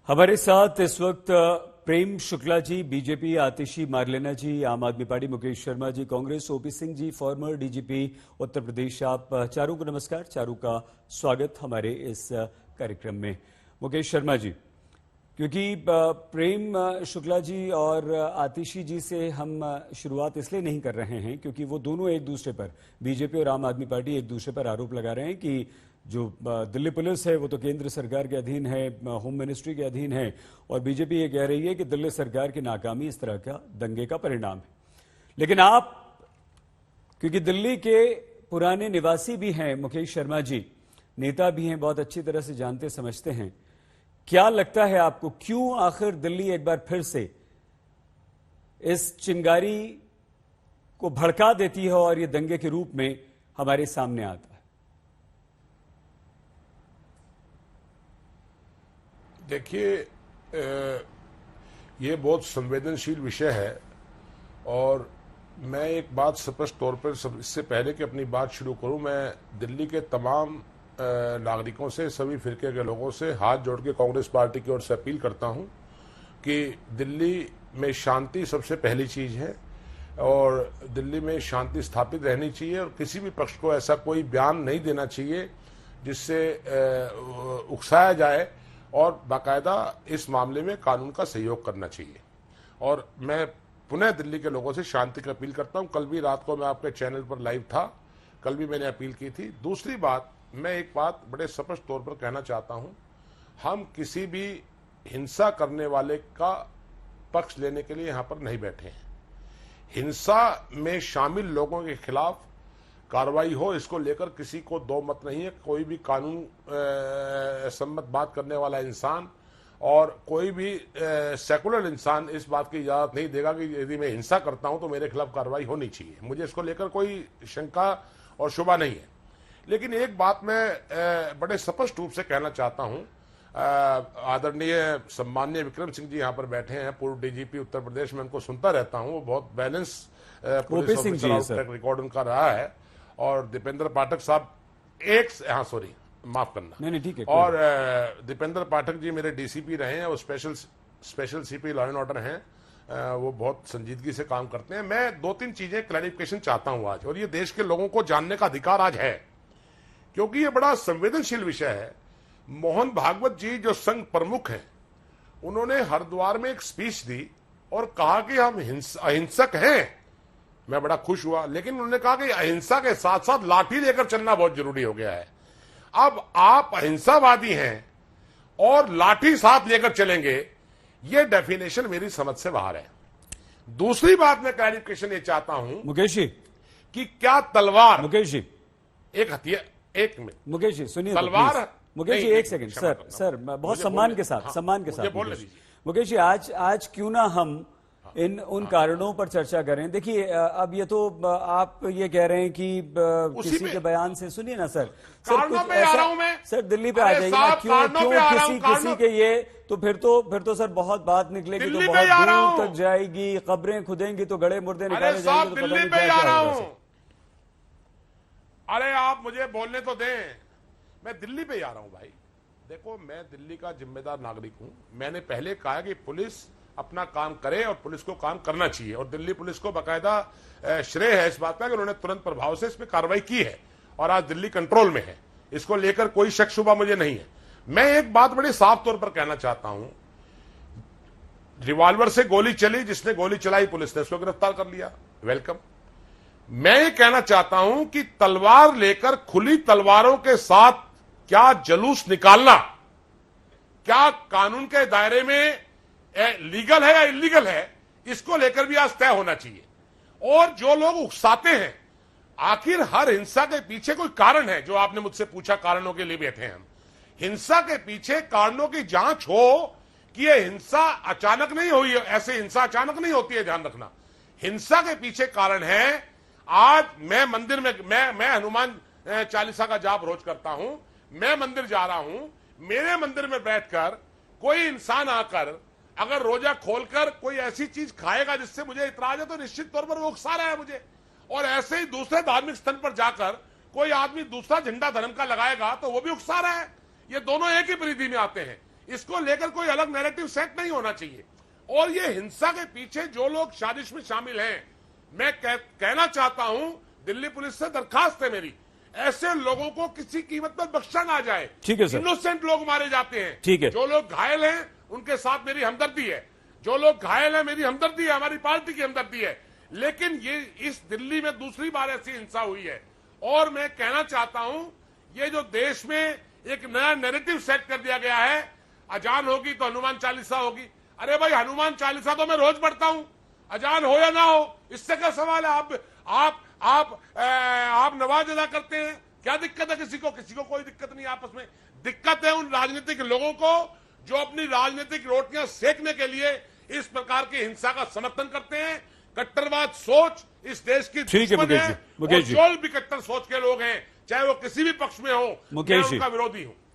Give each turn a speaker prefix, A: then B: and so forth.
A: हमारे साथ इस वक्त प्रेम शुक्ला जी, बीजेपी, आतिशी मारलेना जी, आम आदमी party, Mukesh Sharma ji, Congress, OP Singh ji, farmer DGP Uttar Pradesh. आप चारों को नमस्कार, चारों का स्वागत हमारे इस कार्यक्रम में। मुकेश शर्मा जी, क्योंकि प्रेम शुक्ला जी और आतिशी जी से हम शुरुआत इसलिए नहीं कर रहे हैं क्योंकि वो दोनों एक दूसरे पर, बीजेपी और आम आदमी पार्टी एक दूसरे पर आरोप लगा रहे हैं कि जो दिल्ली पुलिस है वो तो केंद्र सरकार के अधीन है, होम मिनिस्ट्री के अधीन है, और बीजेपी ये कह रही है कि दिल्ली सरकार की नाकामी इस तरह का दंगे का परिणाम है। लेकिन आप, क्योंकि दिल्ली के पुराने निवासी भी हैं, मुकेश शर्मा जी नेता भी हैं, बहुत अच्छी तरह से जानते समझते हैं, क्या लगता है आपको क्यों आखिर दिल्ली एक बार फिर से इस चिंगारी को भड़का देती है और ये दंगे के रूप में हमारे सामने आता है?
B: देखिए, ये बहुत संवेदनशील विषय है और मैं एक बात स्पष्ट तौर पर इससे पहले कि अपनी बात शुरू करूं, मैं दिल्ली के तमाम नागरिकों से, सभी फिरके के लोगों से हाथ जोड़ के कांग्रेस पार्टी की ओर से अपील करता हूं कि दिल्ली में शांति सबसे पहली चीज है और दिल्ली में शांति स्थापित रहनी चाहिए और किसी भी पक्ष को ऐसा कोई बयान नहीं देना चाहिए जिससे उकसाया जाए और बाकायदा इस मामले में कानून का सहयोग करना चाहिए। और मैं पुनः दिल्ली के लोगों से शांति की अपील करता हूं। कल भी रात को मैं आपके चैनल पर लाइव था, कल भी मैंने अपील की थी। दूसरी बात, मैं एक बात बड़े स्पष्ट तौर पर कहना चाहता हूं, हम किसी भी हिंसा करने वाले का पक्ष लेने के लिए यहां पर नहीं बैठे हैं। हिंसा में शामिल लोगों के खिलाफ कार्रवाई हो, इसको लेकर किसी को दो मत नहीं है। कोई भी कानून सम्मत बात करने वाला इंसान और कोई भी सेकुलर इंसान इस बात की इजाजत नहीं देगा कि यदि मैं हिंसा करता हूं तो मेरे खिलाफ कार्रवाई होनी चाहिए। मुझे इसको लेकर कोई शंका और शुबा नहीं है। लेकिन एक बात मैं बड़े स्पष्ट रूप से कहना चाहता हूं, आदरणीय सम्माननीय विक्रम सिंह जी यहाँ पर बैठे हैं, पूर्व डीजीपी उत्तर प्रदेश में, उनको सुनता रहता हूं, वो बहुत बैलेंस पुलिस ऑफिसर रिकॉर्ड उनका रहा है। और दीपेंद्र पाठक साहब माफ करना,
A: नहीं ठीक है।
B: और दीपेंद्र पाठक जी मेरे डीसीपी रहे हैं, वो special CP law and order हैं, वो बहुत संजीदगी से काम करते हैं। मैं दो तीन चीजें क्लैरिफिकेशन चाहता हूं आज, और ये देश के लोगों को जानने का अधिकार आज है क्योंकि ये बड़ा संवेदनशील विषय है। मोहन भागवत जी जो संघ प्रमुख हैं, उन्होंने हरिद्वार में एक स्पीच दी और कहा कि हम अहिंसक हैं। मैं बड़ा खुश हुआ, लेकिन उन्होंने कहा कि अहिंसा के साथ साथ लाठी लेकर चलना बहुत जरूरी हो गया है। अब आप अहिंसावादी हैं और लाठी साथ लेकर चलेंगे, यह डेफिनेशन मेरी समझ से बाहर है। दूसरी बात मैं क्लैरिफिकेशन ये चाहता हूं
A: मुकेश जी
B: कि क्या तलवार,
A: मुकेश जी
B: एक हथियार, एक मिनट
A: मुकेश जी सुनिए,
B: तलवार,
A: मुकेश जी एक सेकंड, सर बहुत सम्मान के साथ
B: बोलने दीजिए।
A: मुकेश जी, आज क्यों ना हम उन कारणों पर चर्चा करें। देखिए, अब ये तो आप ये कह रहे हैं कि किसी के बयान से, सुनिए ना सर कुछ ऐसा, सर दिल्ली पे आ जाइए ना, क्यों किसी के ये, तो फिर तो सर बहुत बात निकलेगी, तो बहुत दूर तक जाएगी, खबरें खुदेंगी, तो गड़े मुर्दे निकाले जाएंगे, तो पता नहीं क्या होगा।
B: अरे आप मुझे बोलने तो दें, मैं दिल्ली पे आ रहा हूं भाई। देखो, मैं दिल्ली का जिम्मेदार नागरिक हूं। मैंने पहले कहा कि पुलिस अपना काम करे और पुलिस को काम करना चाहिए, और दिल्ली पुलिस को बाकायदा श्रेय है इस बात का कि उन्होंने तुरंत प्रभाव से इस पर कार्रवाई की है और आज दिल्ली कंट्रोल में है। इसको लेकर कोई शक शुबा मुझे नहीं है। मैं एक बात बड़ी साफ तौर पर कहना चाहता हूं, रिवॉल्वर से गोली चली, जिसने गोली चलाई पुलिस ने उसको गिरफ्तार कर लिया, वेलकम। मैं ये कहना चाहता हूं कि तलवार लेकर, खुली तलवारों के साथ क्या जुलूस निकालना, क्या कानून के दायरे में लीगल है या इलीगल है, इसको लेकर भी आज तय होना चाहिए। और जो लोग उकसाते हैं, आखिर हर हिंसा के पीछे कोई कारण है, जो आपने मुझसे पूछा, कारणों के लिए बैठे हैं हम। हिंसा के पीछे कारणों की जांच हो कि यह हिंसा अचानक नहीं हुई है, ऐसे हिंसा अचानक नहीं होती है, ध्यान रखना। हिंसा के पीछे कारण है, आज मैं मंदिर में, मैं हनुमान चालीसा का जाप रोज करता हूं, मैं मंदिर जा रहा हूं, मेरे मंदिर में बैठकर कोई इंसान आकर अगर रोजा खोलकर कोई ऐसी चीज खाएगा जिससे मुझे इतराज है, तो निश्चित तौर पर वो उकसा रहा है मुझे। और ऐसे ही दूसरे धार्मिक स्थल पर जाकर कोई आदमी दूसरा झंडा धर्म का लगाएगा तो वो भी उकसा रहा है। ये दोनों एक ही परिधि में आते हैं। इसको लेकर कोई अलग नैरेटिव सेट नहीं होना चाहिए। और ये हिंसा के पीछे जो लोग साजिश में शामिल हैं, मैं कहना चाहता हूं, दिल्ली पुलिस से दरखास्त है मेरी, ऐसे लोगों को किसी कीमत पर बख्शा ना जाए।
A: ठीक है सर।
B: इनोसेंट लोग मारे जाते हैं।
A: ठीक है।
B: जो लोग घायल हैं उनके साथ मेरी हमदर्दी है, जो लोग घायल हैं मेरी हमदर्दी है, हमारी पार्टी की हमदर्दी है। लेकिन ये इस दिल्ली में दूसरी बार ऐसी हिंसा हुई है और मैं कहना चाहता हूं, ये जो देश में एक नया नैरेटिव सेट कर दिया गया है, अजान होगी तो हनुमान चालीसा होगी। अरे भाई, हनुमान चालीसा तो मैं रोज पढ़ता हूं, अजान हो या ना हो, इससे क्या सवाल है? आप नमाज अदा करते हैं, क्या दिक्कत है किसी को? किसी को कोई दिक्कत नहीं। आपस में दिक्कत है उन राजनीतिक लोगों को जो अपनी राजनीतिक रोटियां सेकने के लिए इस प्रकार की हिंसा का समर्थन करते हैं। कट्टरवाद सोच इस देश की दुश्मन है।
A: मुकेश जी,
B: जो भी कट्टर सोच के लोग हैं, चाहे वो किसी भी पक्ष में हो, मैं उनका विरोधी हूं।